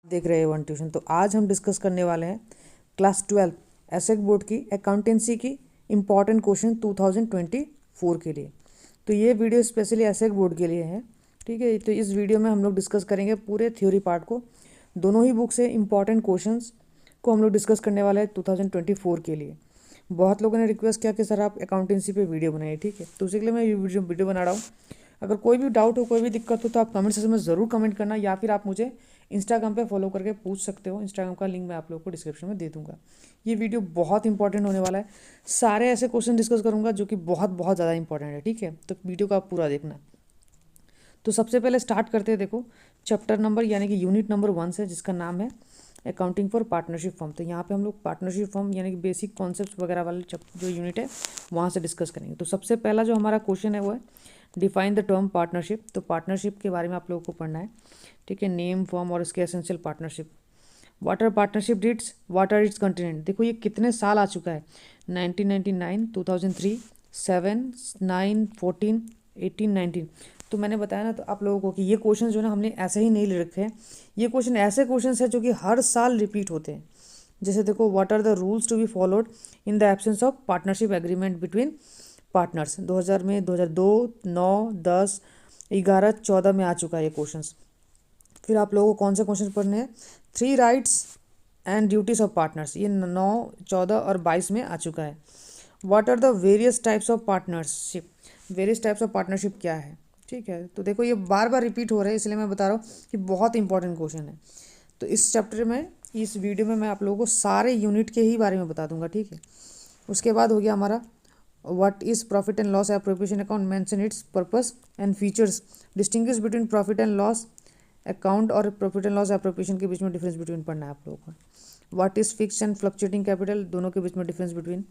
देख रहे हैं वन ट्यूशन। तो आज हम डिस्कस करने वाले हैं क्लास 12 एसएक बोर्ड की अकाउंटेंसी की इम्पॉर्टेंट क्वेश्चन 2024 के लिए। तो ये वीडियो स्पेशली एसएक बोर्ड के लिए है, ठीक है। तो इस वीडियो में हम लोग डिस्कस करेंगे पूरे थ्योरी पार्ट को, दोनों ही बुक से इम्पॉर्टेंट क्वेश्चंस को हम लोग डिस्कस करने वाले हैं 2024 के लिए। बहुत लोगों ने रिक्वेस्ट किया कि सर आप अकाउंटेंसी पे वीडियो बनाइए, ठीक है। तो उसी के लिए मैं ये वीडियो बना रहा हूँ। अगर कोई भी डाउट हो, कोई भी दिक्कत हो तो आप कमेंट सेक्शन में ज़रूर कमेंट करना, या फिर आप मुझे इंस्टाग्राम पे फॉलो करके पूछ सकते हो। इंस्टाग्राम का लिंक मैं आप लोगों को डिस्क्रिप्शन में दे दूंगा। ये वीडियो बहुत इंपॉर्टेंट होने वाला है, सारे ऐसे क्वेश्चन डिस्कस करूंगा जो कि बहुत बहुत ज़्यादा इंपॉर्टेंट है, ठीक है। तो वीडियो का आप पूरा देखना। तो सबसे पहले स्टार्ट करते हैं। देखो चैप्टर नंबर यानी कि यूनिट नंबर 1 से, जिसका नाम है अकाउंटिंग फॉर पार्टनरशिप फर्म। तो यहाँ पे हम लोग पार्टनरशिप फर्म यानी कि बेसिक कॉन्सेप्ट वगैरह वाले जो यूनिट है वहाँ से डिस्कस करेंगे। तो सबसे पहला जो हमारा क्वेश्चन है वो है डिफाइन द टर्म पार्टनरशिप। तो पार्टनरशिप के बारे में आप लोगों को पढ़ना है, ठीक है। नेम, फॉर्म और इसके essential partnership. What are partnership deeds, what are its contents. देखो ये कितने साल आ चुका है, 1999, 2003, 7, 9, 14, 18, 19। तो मैंने बताया ना तो आप लोगों को कि ये क्वेश्चन जो है ना हमने ऐसे ही नहीं ले रखे हैं। ये क्वेश्चन ऐसे क्वेश्चन है जो कि हर साल रिपीट होते हैं। जैसे देखो what are the rules to be followed in the absence of partnership agreement between partners. 2000 में, 2002, 9, 10, 11, 14 में आ चुका है ये क्वेश्चन। फिर आप लोगों को कौन से क्वेश्चन पढ़ने हैं, 3 rights and duties of partners, ये 9, 14 और 22 में आ चुका है। What are the various types of partnership, various types of partnership क्या है, ठीक है। तो देखो ये बार बार रिपीट हो रहे हैं, इसलिए मैं बता रहा हूँ कि बहुत इंपॉर्टेंट क्वेश्चन है। तो इस चैप्टर में, इस वीडियो में मैं आप लोगों को सारे यूनिट के ही बारे में बता दूंगा, ठीक है। उसके बाद हो गया हमारा what is profit and loss appropriation account, mention it's purpose and features, distinguish between profit and loss account और प्रॉफिट एंड लॉस एप्रोप्रिएशन के बीच में डिफरेंस बिटवीन पढ़ना है आप लोगों को। What is fix and fluctuating capital, दोनों के बीच में डिफरेंस बिटवीन,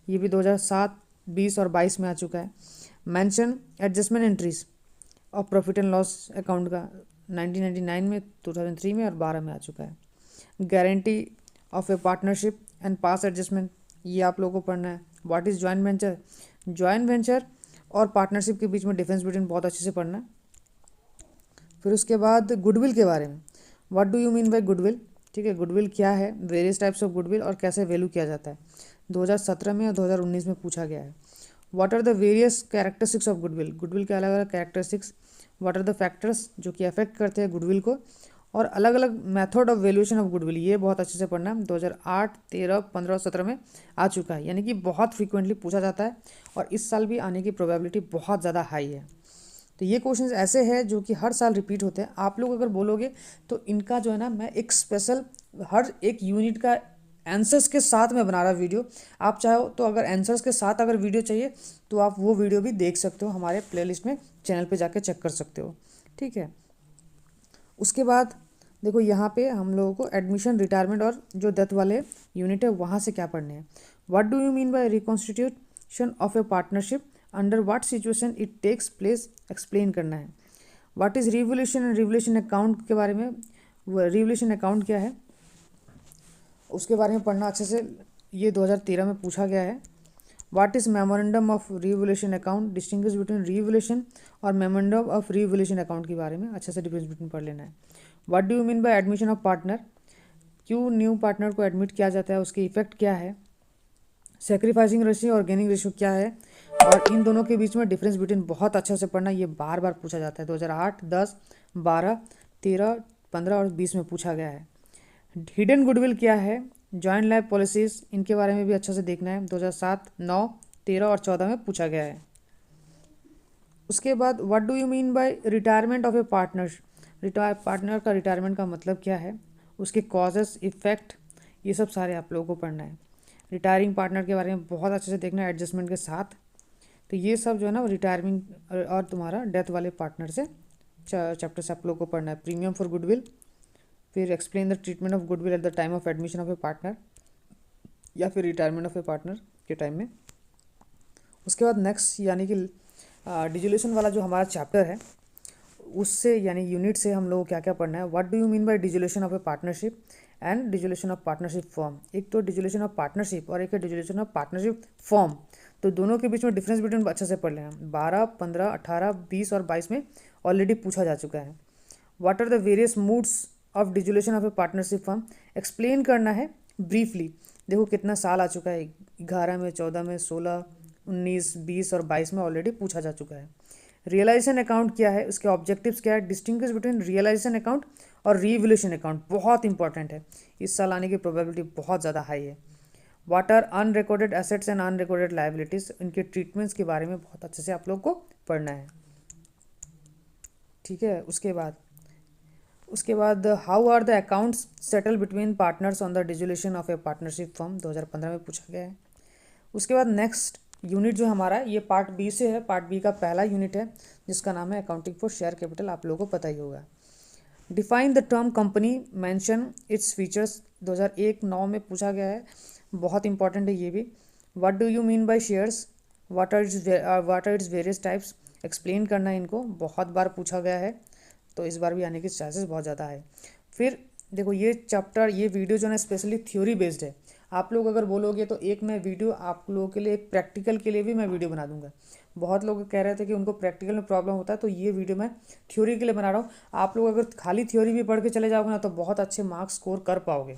ये भी 2007, 20 और 22 में आ चुका है। मेंशन एडजस्टमेंट एंट्रीज और प्रॉफिट एंड लॉस अकाउंट का 1999 में, 2003 में और 12 में आ चुका है। Guarantee of a partnership and pass adjustment, ये आप लोगों को पढ़ना है। What is joint venture, joint venture और पार्टनरशिप के बीच में डिफरेंस बिटवीन बहुत अच्छे से पढ़ना है। फिर उसके बाद गुडविल के बारे में, what do you mean bye goodwill, ठीक है। गुडविल क्या है, वेरियस टाइप्स ऑफ गुडविल और कैसे वैल्यू किया जाता है, 2017 में और 2019 में पूछा गया है। What are the various characteristics of goodwill, goodwill के अलग अलग characteristics. What are the factors जो कि अफेक्ट करते हैं गुडविल को, और अलग अलग method of valuation of goodwill, ये बहुत अच्छे से पढ़ना है। 2008, 13, 15 और 17 में आ चुका है, यानी कि बहुत फ्रीक्वेंटली पूछा जाता है और इस साल भी आने की प्रोबेबिलिटी बहुत ज़्यादा हाई है। तो ये क्वेश्चंस ऐसे हैं जो कि हर साल रिपीट होते हैं। आप लोग अगर बोलोगे तो इनका जो है ना, मैं एक स्पेशल हर एक यूनिट का आंसर्स के साथ में बना रहा वीडियो। आप चाहो तो अगर आंसर्स के साथ अगर वीडियो चाहिए तो आप वो वीडियो भी देख सकते हो, हमारे प्लेलिस्ट में चैनल पे जाके चेक कर सकते हो, ठीक है। उसके बाद देखो यहाँ पे हम लोगों को एडमिशन, रिटायरमेंट और जो डेथ वाले यूनिट है वहाँ से क्या पढ़ने हैं। What do you mean by reconstitution of a partnership, under what situation it takes place, explain करना है। What is revaluation and revaluation account के बारे में, रिवोल्यूशन अकाउंट क्या है उसके बारे में पढ़ना अच्छे से, ये 2013 में पूछा गया है। What is memorandum of revolution account, distinguish between revolution और मेमोरेंडम ऑफ रिवोल्यूशन अकाउंट के बारे में अच्छे से डिफरेंस बिटवीन पढ़ लेना है। What do you mean bye admission of partner, क्यों न्यू पार्टनर को एडमिट किया जाता है, उसके इफेक्ट क्या है। सेक्रीफाइसिंग रेशियो और गेनिंग रेशियो क्या है, और इन दोनों के बीच में डिफरेंस बिटवीन बहुत अच्छा से पढ़ना, ये बार बार पूछा जाता है। 2008, 10, 12, 13, 15 और 20 में पूछा गया है। हिडन गुडविल क्या है, जॉइंट लाइफ पॉलिसीज, इनके बारे में भी अच्छा से देखना है, 2007, 9, 13 और 14 में पूछा गया है। उसके बाद what do you mean bye retirement of A partner, partner का रिटायरमेंट का मतलब क्या है, उसके कॉजेस, इफेक्ट, ये सब सारे आप लोगों को पढ़ना है। रिटायरिंग पार्टनर के बारे में बहुत अच्छे से देखना है एडजस्टमेंट के साथ। तो ये सब जो है ना रिटायरिंग और तुम्हारा डेथ वाले पार्टनर से चैप्टर से आप लोगों को पढ़ना है। प्रीमियम फॉर गुडविल, फिर explain the treatment of goodwill at the time of admission of A partner या फिर रिटायरमेंट ऑफ ए पार्टनर के टाइम में। उसके बाद नेक्स्ट यानी कि डिजोल्यूशन वाला जो हमारा चैप्टर है उससे यानी यूनिट से हम लोग को क्या क्या पढ़ना है। What do you mean bye dissolution of a partnership and dissolution of partnership form, एक तो डिजोल्यूशन ऑफ पार्टनरशिप और एक है डिजोल्यूशन ऑफ पार्टनरशिप फॉर्म। तो दोनों के बीच में डिफरेंस बिटवीन अच्छे से पढ़ लेना। 12, 15, 18, 20 और 22 में ऑलरेडी पूछा जा चुका है। What are the various modes of dissolution of a partnership firm explain करना है ब्रीफली। देखो कितना साल आ चुका है, 11 में, 14 में, 16, 19, 20 और 22 में ऑलरेडी पूछा जा चुका है। रियलाइजेशन अकाउंट क्या है, उसके ऑब्जेक्टिव्स क्या है, डिस्टिंग्विश बिटवीन रियलाइजेशन अकाउंट और रीवैल्यूएशन अकाउंट, बहुत इंपॉर्टेंट है, इस साल आने की प्रोबेबिलिटी बहुत ज़्यादा हाई है। What are unrecorded assets and unrecorded liabilities, इनके ट्रीटमेंट्स के बारे में बहुत अच्छे से आप लोग को पढ़ना है, ठीक है। उसके बाद how are the accounts settle between partners on the dissolution of a partnership firm, 2015 में पूछा गया है। उसके बाद नेक्स्ट यूनिट जो हमारा ये पार्ट बी से है, पार्ट बी का पहला यूनिट है जिसका नाम है अकाउंटिंग फॉर शेयर कैपिटल, आप लोगों को पता ही होगा। Define the term company, mention its features, 2001-9 में पूछा गया है, बहुत इंपॉर्टेंट है ये भी। What do you mean by shares, what are its various types, explain करना है इनको, बहुत बार पूछा गया है तो इस बार भी आने के चांसेस बहुत ज़्यादा है। फिर देखो ये चैप्टर, ये वीडियो जो है स्पेशली थ्योरी बेस्ड है, आप लोग अगर बोलोगे तो एक मैं वीडियो आप लोगों के लिए, एक प्रैक्टिकल के लिए भी मैं वीडियो बना दूंगा। बहुत लोग कह रहे थे कि उनको प्रैक्टिकल में प्रॉब्लम होता है, तो ये वीडियो मैं थ्योरी के लिए बना रहा हूँ। आप लोग अगर खाली थ्योरी भी पढ़ के चले जाओगे ना तो बहुत अच्छे मार्क्स स्कोर कर पाओगे।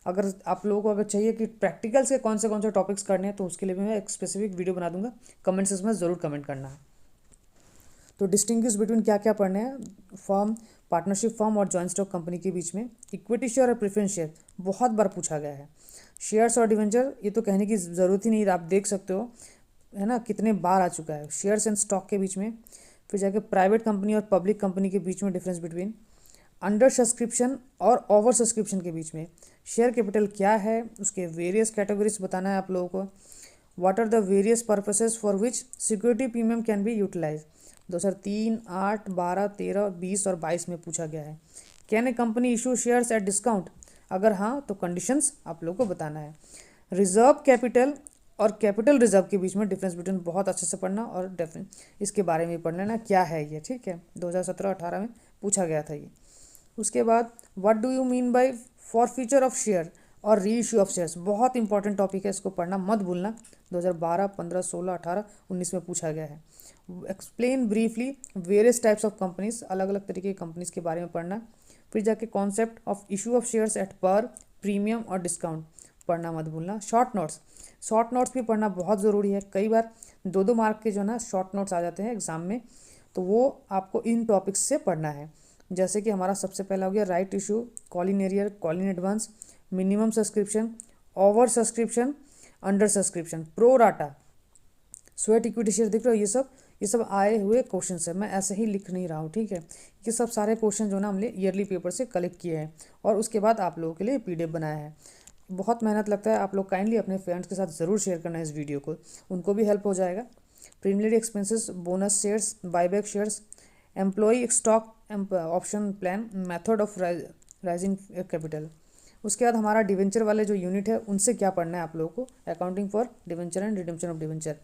अगर आप लोगों को अगर चाहिए कि प्रैक्टिकल्स के कौन से टॉपिक्स करने हैं तो उसके लिए भी मैं एक स्पेसिफिक वीडियो बना दूंगा, कमेंट सेक्शन में ज़रूर कमेंट करना है। तो डिस्टिंग्विश बिटवीन क्या क्या पढ़ने हैं, फर्म, पार्टनरशिप फर्म और जॉइंट स्टॉक कंपनी के बीच में, इक्विटी शेयर और प्रेफरेंस शेयर बहुत बार पूछा गया है। शेयर्स और डिवेंचर ये तो कहने की ज़रूरत ही नहीं, आप देख सकते हो है ना कितने बार आ चुका है। शेयर्स एंड स्टॉक के बीच में, फिर जाके प्राइवेट कंपनी और पब्लिक कंपनी के बीच में डिफरेंस बिटवीन, अंडर सब्सक्रिप्शन और ओवर सब्सक्रिप्शन के बीच में, शेयर कैपिटल क्या है, उसके वेरियस कैटेगरीज बताना है आप लोगों को। What are the various purposes for which security premium can be utilise, 2003, 8, 12, 13, 20 और 22 में पूछा गया है। Can a company issue shares at discount, अगर हाँ तो कंडीशंस आप लोगों को बताना है। रिजर्व कैपिटल और कैपिटल रिजर्व के बीच में डिफरेंस बिटवीन बहुत अच्छे से पढ़ना, और इसके बारे में पढ़ लेना क्या है ये, ठीक है, 2017-18 में पूछा गया था ये। उसके बाद what do you mean bye forfeiture of share और री इशू ऑफ शेयर्स, बहुत इंपॉर्टेंट टॉपिक है, इसको पढ़ना मत भूलना, 2012, 15, 16, 18, 19 में पूछा गया है। Explain briefly various types of companies, अलग अलग तरीके की कंपनीज के बारे में पढ़ना। फिर जाके concept of issue of shares at पर, प्रीमियम और डिस्काउंट पढ़ना मत भूलना। शॉर्ट नोट्स भी पढ़ना बहुत ज़रूरी है, कई बार 2-2 मार्क के जो ना शॉर्ट नोट्स आ जाते हैं एग्जाम में, तो वो आपको इन टॉपिक्स से पढ़ना है। जैसे कि हमारा सबसे पहला हो गया right issue, call in arrear, call in advance, minimum subscription, over subscription, under subscription, pro rata, sweat equity share, देख रहे हो ये सब आए हुए क्वेश्चन है, मैं ऐसे ही लिख नहीं रहा हूँ, ठीक है। ये सब सारे क्वेश्चन जो ना हमने ईयरली पेपर से कलेक्ट किए हैं और उसके बाद आप लोगों के लिए PDF बनाया है। बहुत मेहनत लगता है, आप लोग काइंडली अपने फ्रेंड्स के साथ ज़रूर शेयर करना है इस वीडियो को, उनको भी हेल्प हो जाएगा। Preliminary expenses, bonus shares, buyback shares, employee stock option plan, method of rising capital. उसके बाद हमारा डिवेंचर वाले जो यूनिट है उनसे क्या पढ़ना है आप लोगों को, accounting for debenture and redemption of debenture.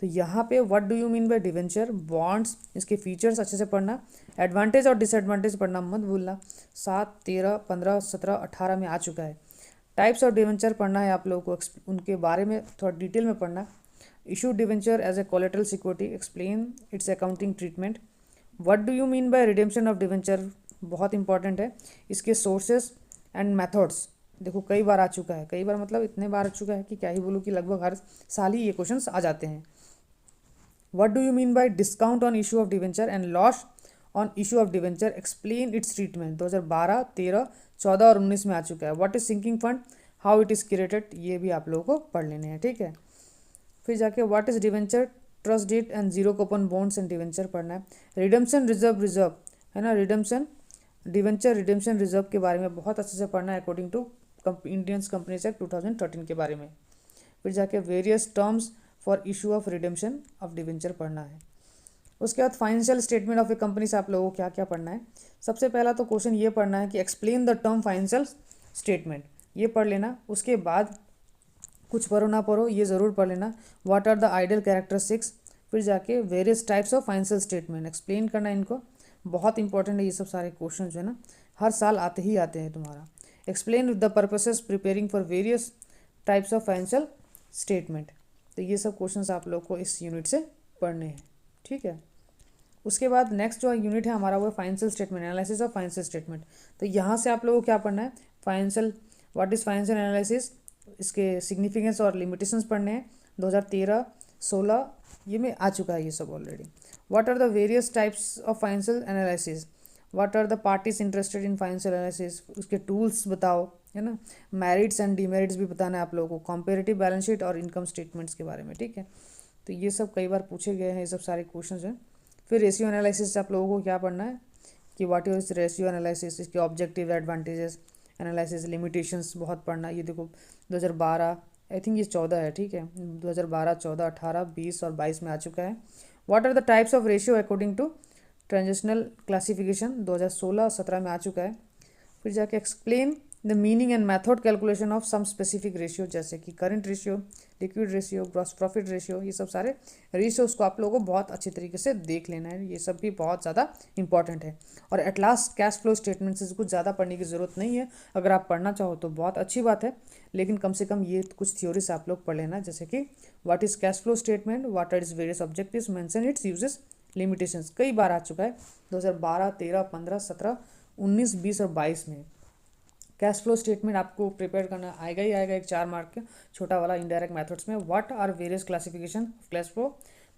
तो यहाँ पे what do you mean bye debenture, bonds, इसके फीचर्स अच्छे से पढ़ना, एडवांटेज और डिसएडवांटेज पढ़ना मत भूलना, 7, 13, 15, 17, 18 में आ चुका है। टाइप्स ऑफ डिवेंचर पढ़ना है आप लोगों को, उनके बारे में थोड़ा डिटेल में पढ़ना। Issue debenture as a collateral security, explain its accounting treatment. What do you mean by redemption of debenture, बहुत इंपॉर्टेंट है, इसके सोर्सेस एंड मेथड्स, देखो कई बार आ चुका है, कई बार मतलब इतने बार आ चुका है कि क्या ही बोलूँ, कि लगभग हर साल ही ये क्वेश्चंस आ जाते हैं। What do you mean by discount on issue of debenture and loss on issue of debenture, explain its treatment, 2012, 13, 14 और 19 में आ चुका है। What is sinking fund, how it is created, ये भी आप लोगों को पढ़ लेने हैं, ठीक है। फिर जाके what is debenture, trust deed and zero coupon bonds and debenture पढ़ना है। रिडेम्पशन रिजर्व है ना, डिवेंचर रिडेम्पशन रिजर्व के बारे में बहुत अच्छे से पढ़ना है, according to Indian companies act 2013 के बारे में। फिर जाके various terms for issue of redemption of debenture पढ़ना है। उसके बाद financial statement of a company से आप लोगों को क्या क्या पढ़ना है। सबसे पहला तो क्वेश्चन ये पढ़ना है कि explain the term financial statement, ये पढ़ लेना। उसके बाद कुछ पढ़ो ना पढ़ो ये ज़रूर पढ़ लेना, what are the ideal characteristics. फिर जाके various types of financial statement explain करना, इनको बहुत इंपॉर्टेंट है, ये सब सारे क्वेश्चन जो है ना हर साल आते ही आते हैं तुम्हारा। Explain the purposes preparing for various types of financial statement, तो ये सब क्वेश्चंस आप लोग को इस यूनिट से पढ़ने हैं, ठीक है। उसके बाद नेक्स्ट जो यूनिट है हमारा वो है financial statement, analysis of financial statement. तो यहाँ से आप लोगों को क्या पढ़ना है, financial, what is financial analysis, इसके सिग्निफिकेंस और लिमिटेशंस पढ़ने हैं। 2013-16 ये में आ चुका है ये सब already. What are the various types of financial analysis, what are the parties interested in financial analysis, उसके टूल्स बताओ, है ना। मेरिट्स एंड डीमेरिट्स भी बताना है आप लोगों को, कंपेरेटिव बैलेंस शीट और इनकम स्टेटमेंट्स के बारे में, ठीक है। तो ये सब कई बार पूछे गए हैं, ये सब सारे क्वेश्चंस हैं। फिर रेशियो एनालिसिस आप लोगों को क्या पढ़ना है कि व्हाट इज रेशियो एनालिसिस, इसके ऑब्जेक्टिव, एडवांटेजेस, एनालिसिस, लिमिटेशंस बहुत पढ़ना है। ये देखो 2012, आई थिंक ये 14 है, ठीक है, 2012, 14, 18, 20 और 22 में आ चुका है। What are the types of ratio according to transitional classification 2016-17 में आ चुका है। फिर जाके explain the meaning and method calculation of some specific ratio, जैसे कि current ratio, liquid ratio, gross profit ratio, ये सब सारे रेशियोज को आप लोगों को बहुत अच्छी तरीके से देख लेना है, ये सब भी बहुत ज़्यादा इंपॉर्टेंट है। और at last cash flow statement से कुछ ज़्यादा पढ़ने की ज़रूरत नहीं है, अगर आप पढ़ना चाहो तो बहुत अच्छी बात है, लेकिन कम से कम ये कुछ थ्योरीज आप लोग पढ़ लेना, जैसे कि what is cash flow statement, what are is various objectives, mention its uses, limitations, कई बार आ चुका है 2012, 13, 15, 17, 19, 20 और 22 में। कैश फ्लो स्टेटमेंट आपको प्रिपेयर करना आएगा ही आएगा, एक 4 मार्क का छोटा वाला इनडायरेक्ट मेथड्स में। What are various classification of cash flow,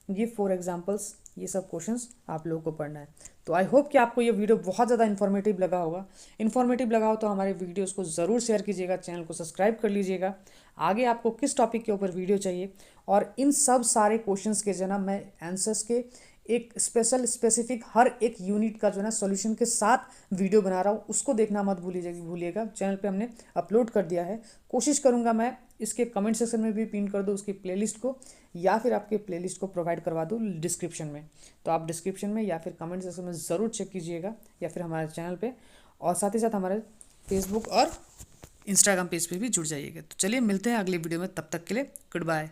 ये 4 एग्जांपल्स, ये सब क्वेश्चंस आप लोगों को पढ़ना है। तो आई होप कि आपको ये वीडियो बहुत ज़्यादा इन्फॉर्मेटिव लगा होगा। इन्फॉर्मेटिव लगा हो तो हमारे वीडियोज़ को ज़रूर शेयर कीजिएगा, चैनल को सब्सक्राइब कर लीजिएगा। आगे आपको किस टॉपिक के ऊपर वीडियो चाहिए, और इन सब सारे क्वेश्चंस के जो ना मैं आंसर्स के एक स्पेसिफिक हर एक यूनिट का जो है ना सॉल्यूशन के साथ वीडियो बना रहा हूँ, उसको देखना मत भूलिएगा। चैनल पे हमने अपलोड कर दिया है। कोशिश करूँगा मैं इसके कमेंट सेक्शन में भी पिन कर दूँ उसकी प्लेलिस्ट को, या फिर आपके प्लेलिस्ट को प्रोवाइड करवा दूँ डिस्क्रिप्शन में। तो आप डिस्क्रिप्शन में या फिर कमेंट सेक्शन में ज़रूर चेक कीजिएगा, या फिर हमारे चैनल पर, और साथ ही साथ हमारे फेसबुक और इंस्टाग्राम पेज पर भी जुड़ जाइएगा। तो चलिए मिलते हैं अगली वीडियो में, तब तक के लिए गुड बाय।